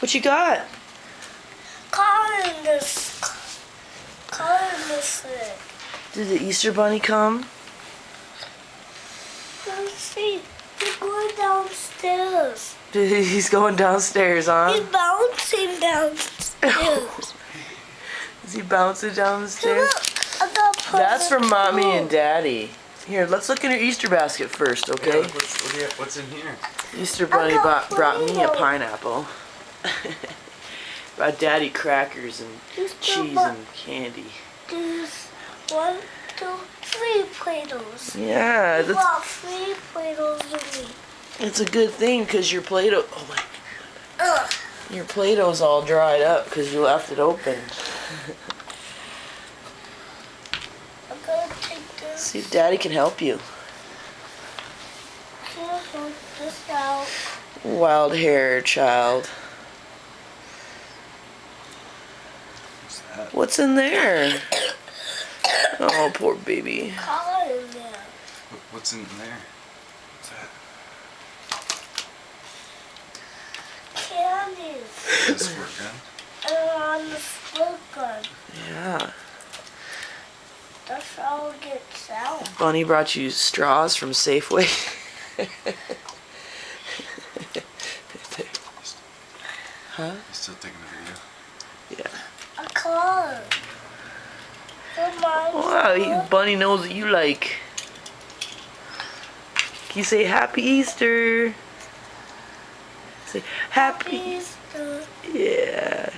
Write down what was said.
What you got? Calling this thing. Did the Easter Bunny come? Let's see. He's going downstairs. He's going downstairs, huh? He's bouncing downstairs. Is he bouncing down the stairs? Look, I got a That's from present Mommy too. and Daddy. Here, let's look in your Easter basket first, okay? Yeah, what's in here? Easter Bunny got brought me a Play-Doh. pineapple. Brought Daddy crackers and Easter cheese Bun- and candy. There's 1, 2, 3 Play-Dohs. Yeah, You that's, got 3 Play-Dohs with me. it's a good thing because your Play-Doh, oh my, Ugh. your Play-Doh's all dried up because you left it open. I'm gonna take this. See if Daddy can help you. Here, hold this out. Wild hair child. What's that? What's in there? Oh, poor baby. Color in there. What's in there? What's that? Candies. This squirt gun? And on the squirt gun. Yeah. That's how it gets out. Bunny brought you straws from Safeway. Huh? You still taking a video? Yeah. A color. Wow, Bunny knows what you like. Can you say Happy Easter? Say Happy. Easter. Yeah.